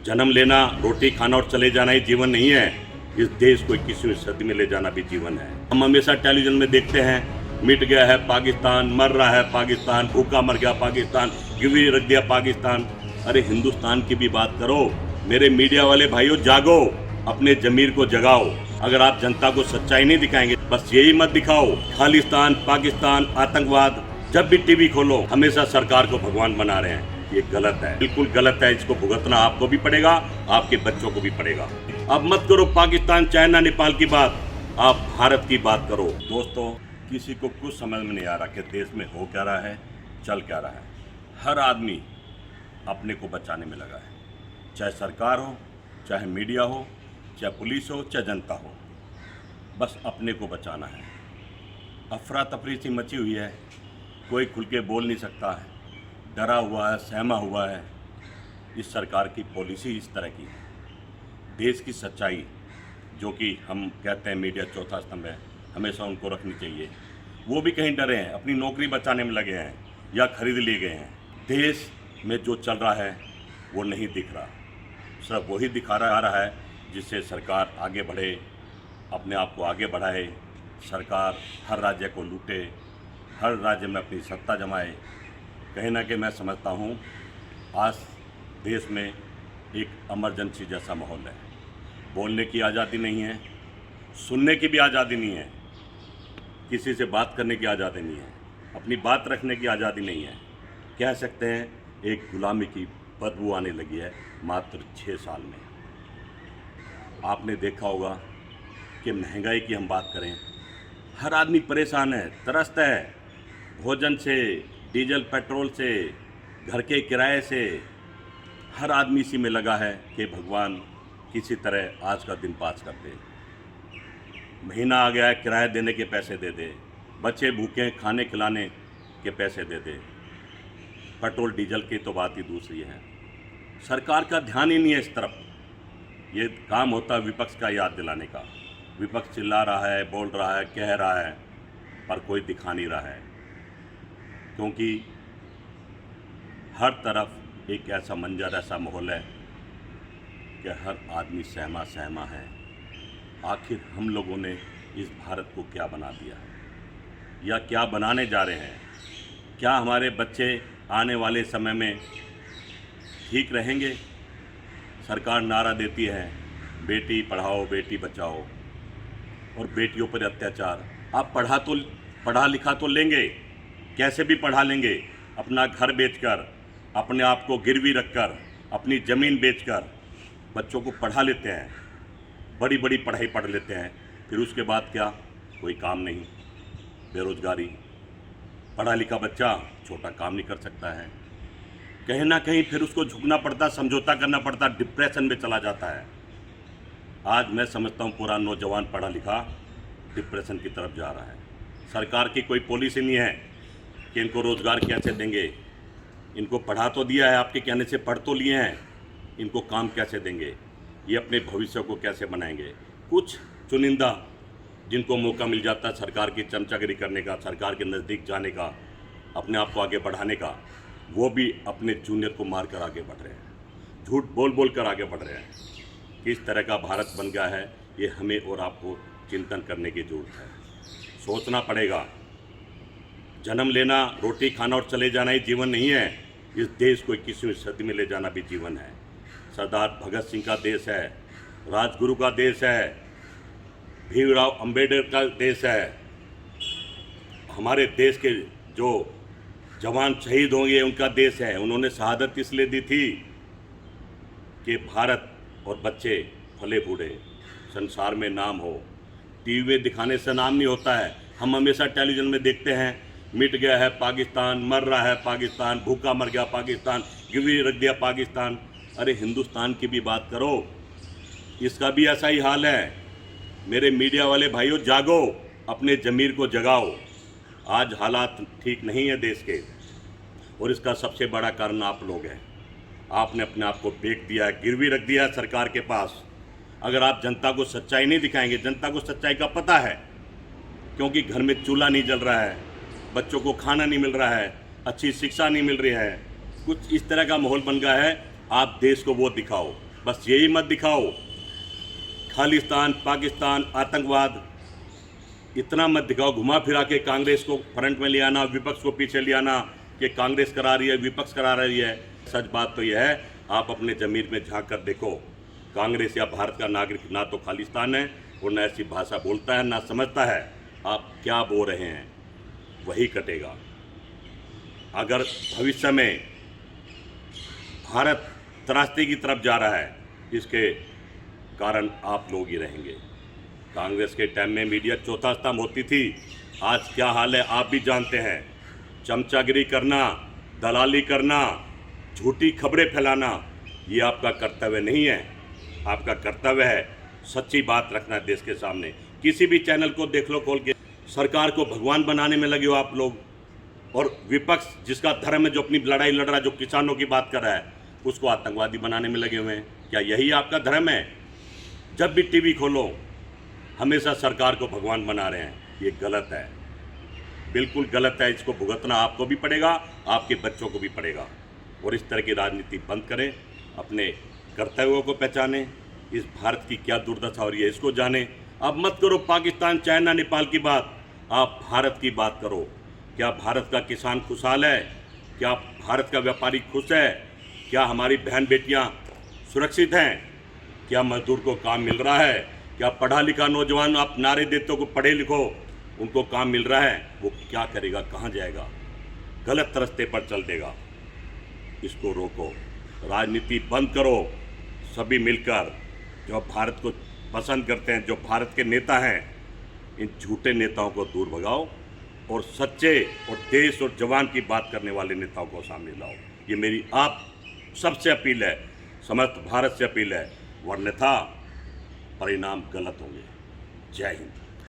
जन्म लेना, रोटी खाना और चले जाना ही जीवन नहीं है। इस देश को 21वीं सदी में ले जाना भी जीवन है। हम हमेशा टेलीविजन में देखते हैं, मिट गया है पाकिस्तान, मर रहा है पाकिस्तान, भूखा मर गया पाकिस्तान, गिरवी रख दिया पाकिस्तान। अरे हिंदुस्तान की भी बात करो। मेरे मीडिया वाले भाइयों, जागो, अपने जमीर को जगाओ। अगर आप जनता को सच्चाई नहीं दिखाएंगे, बस यही मत दिखाओ खालिस्तान, पाकिस्तान, आतंकवाद। जब भी टीवी खोलो हमेशा सरकार को भगवान बना रहे हैं। ये गलत है, बिल्कुल गलत है। इसको भुगतना आपको भी पड़ेगा, आपके बच्चों को भी पड़ेगा। अब मत करो पाकिस्तान, चाइना, नेपाल की बात, आप भारत की बात करो। दोस्तों, किसी को कुछ समझ में नहीं आ रहा कि देश में हो क्या रहा है, चल क्या रहा है। हर आदमी अपने को बचाने में लगा है, चाहे सरकार हो, चाहे मीडिया हो, चाहे पुलिस हो, चाहे जनता हो। बस अपने को बचाना है। अफरा तफरी सी मची हुई है, कोई खुल के बोल नहीं सकता है, डरा हुआ है, सहमा हुआ है। इस सरकार की पॉलिसी इस तरह की है। देश की सच्चाई, जो कि हम कहते हैं मीडिया चौथा स्तंभ है, हमेशा उनको रखनी चाहिए। वो भी कहीं डरे हैं, अपनी नौकरी बचाने में लगे हैं या खरीद लिए गए हैं। देश में जो चल रहा है वो नहीं दिख रहा, सिर्फ वही दिखा रहा है जिससे सरकार आगे बढ़े, अपने आप को आगे बढ़ाए। सरकार हर राज्य को लूटे, हर राज्य में अपनी सत्ता जमाए। कहीं ना कहीं मैं समझता हूँ आज देश में एक इमरजेंसी जैसा माहौल है। बोलने की आज़ादी नहीं है, सुनने की भी आज़ादी नहीं है, किसी से बात करने की आज़ादी नहीं है, अपनी बात रखने की आज़ादी नहीं है। कह सकते हैं एक गुलामी की बदबू आने लगी है मात्र 6 साल में। आपने देखा होगा कि महंगाई की हम बात करें, हर आदमी परेशान है, त्रस्त है। भोजन से, डीजल पेट्रोल से, घर के किराए से, हर आदमी इसी में लगा है कि भगवान किसी तरह आज का दिन पास कर दे। महीना आ गया है, किराया देने के पैसे दे दे, बच्चे भूखे खाने खिलाने के पैसे दे दे। पेट्रोल डीजल की तो बात ही दूसरी है। सरकार का ध्यान ही नहीं है इस तरफ। ये काम होता है विपक्ष का याद दिलाने का। विपक्ष चिल्ला रहा है, बोल रहा है, कह रहा है, पर कोई दिखा नहीं रहा है, क्योंकि हर तरफ एक ऐसा मंजर, ऐसा माहौल है कि हर आदमी सहमा सहमा है। आखिर हम लोगों ने इस भारत को क्या बना दिया है या क्या बनाने जा रहे हैं? क्या हमारे बच्चे आने वाले समय में ठीक रहेंगे? सरकार नारा देती है बेटी पढ़ाओ बेटी बचाओ, और बेटियों पर अत्याचार। आप पढ़ा लिखा तो लेंगे, कैसे भी पढ़ा लेंगे, अपना घर बेचकर, अपने आप को गिरवी रखकर, अपनी ज़मीन बेचकर बच्चों को पढ़ा लेते हैं, बड़ी बड़ी पढ़ाई पढ़ लेते हैं। फिर उसके बाद क्या? कोई काम नहीं, बेरोजगारी। पढ़ा लिखा बच्चा छोटा काम नहीं कर सकता है, कहीं ना कहीं फिर उसको झुकना पड़ता, समझौता करना पड़ता, डिप्रेशन में चला जाता है। आज मैं समझता हूँ पूरा नौजवान पढ़ा लिखा डिप्रेशन की तरफ जा रहा है। सरकार की कोई पॉलिसी नहीं है कि इनको रोज़गार कैसे देंगे। इनको पढ़ा तो दिया है, आपके कहने से पढ़ तो लिए हैं, इनको काम कैसे देंगे, ये अपने भविष्य को कैसे बनाएंगे। कुछ चुनिंदा जिनको मौका मिल जाता है सरकार की चमचागिरी करने का, सरकार के नज़दीक जाने का, अपने आप को आगे बढ़ाने का, वो भी अपने जूनियर को मार कर आगे बढ़ रहे हैं, झूठ बोल बोल कर आगे बढ़ रहे हैं। किस तरह का भारत बन गया है, ये हमें और आपको चिंतन करने की ज़रूरत है। सोचना पड़ेगा। जन्म लेना, रोटी खाना और चले जाना ही जीवन नहीं है। इस देश को 21वीं सदी में ले जाना भी जीवन है। सरदार भगत सिंह का देश है, राजगुरु का देश है, भीमराव अंबेडकर का देश है। हमारे देश के जो जवान शहीद होंगे उनका देश है। उन्होंने शहादत इसलिए दी थी कि भारत और बच्चे फले फूले, संसार में नाम हो। टीवी में दिखाने से नाम नहीं होता है। हम हमेशा टेलीविज़न में देखते हैं, मिट गया है पाकिस्तान, मर रहा है पाकिस्तान, भूखा मर गया पाकिस्तान, गिरवी रख दिया पाकिस्तान। अरे हिंदुस्तान की भी बात करो, इसका भी ऐसा ही हाल है। मेरे मीडिया वाले भाइयों, जागो, अपने ज़मीर को जगाओ। आज हालात ठीक नहीं है देश के, और इसका सबसे बड़ा कारण आप लोग हैं। आपने अपने आप को बेच दिया है, गिरवी रख दिया है सरकार के पास। अगर आप जनता को सच्चाई नहीं दिखाएंगे, जनता को सच्चाई का पता है, क्योंकि घर में चूल्हा नहीं जल रहा है, बच्चों को खाना नहीं मिल रहा है, अच्छी शिक्षा नहीं मिल रही है, कुछ इस तरह का माहौल बन गया है। आप देश को वो दिखाओ। बस यही मत दिखाओ, खालिस्तान, पाकिस्तान, आतंकवाद, इतना मत दिखाओ। घुमा फिरा के कांग्रेस को फ्रंट में ले आना, विपक्ष को पीछे ले आना कि कांग्रेस करा रही है, विपक्ष करा रही है। सच बात तो यह है, आप अपने ज़मीर में झांक कर देखो, कांग्रेस या भारत का नागरिक ना तो खालिस्तान है और न ऐसी भाषा बोलता है, ना समझता है। आप क्या बोल रहे हैं वही कटेगा। अगर भविष्य में भारत त्रासदी की तरफ जा रहा है, इसके कारण आप लोग ही रहेंगे। कांग्रेस के टाइम में मीडिया चौथा स्तंभ होती थी, आज क्या हाल है आप भी जानते हैं। चमचागिरी करना, दलाली करना, झूठी खबरें फैलाना, ये आपका कर्तव्य नहीं है। आपका कर्तव्य है सच्ची बात रखना देश के सामने। किसी भी चैनल को देख लो खोल के, सरकार को भगवान बनाने में लगे हो आप लोग, और विपक्ष जिसका धर्म है, जो अपनी लड़ाई लड़ रहा है, जो किसानों की बात कर रहा है, उसको आतंकवादी बनाने में लगे हुए हैं। क्या यही आपका धर्म है? जब भी टीवी खोलो हमेशा सरकार को भगवान बना रहे हैं, ये गलत है, बिल्कुल गलत है। इसको भुगतना आपको भी पड़ेगा, आपके बच्चों को भी पड़ेगा। और इस तरह की राजनीति बंद करें, अपने कर्तव्यों को पहचानें। इस भारत की क्या दुर्दशा हो रही है इसको जानें। अब मत करो पाकिस्तान, चाइना, नेपाल की बात, आप भारत की बात करो। क्या भारत का किसान खुशहाल है? क्या भारत का व्यापारी खुश है? क्या हमारी बहन बेटियां सुरक्षित हैं? क्या मजदूर को काम मिल रहा है? क्या पढ़ा लिखा नौजवान, आप नारे देते हो पढ़े लिखो, उनको काम मिल रहा है? वो क्या करेगा, कहाँ जाएगा? गलत रास्ते पर चल देगा। इसको रोको, राजनीति बंद करो सभी मिलकर। जो भारत को पसंद करते हैं, जो भारत के नेता हैं, इन झूठे नेताओं को दूर भगाओ और सच्चे और देश और जवान की बात करने वाले नेताओं को सामने लाओ। ये मेरी आप सबसे अपील है, समस्त भारत से अपील है, वरन्यथा परिणाम गलत होंगे। जय हिंद।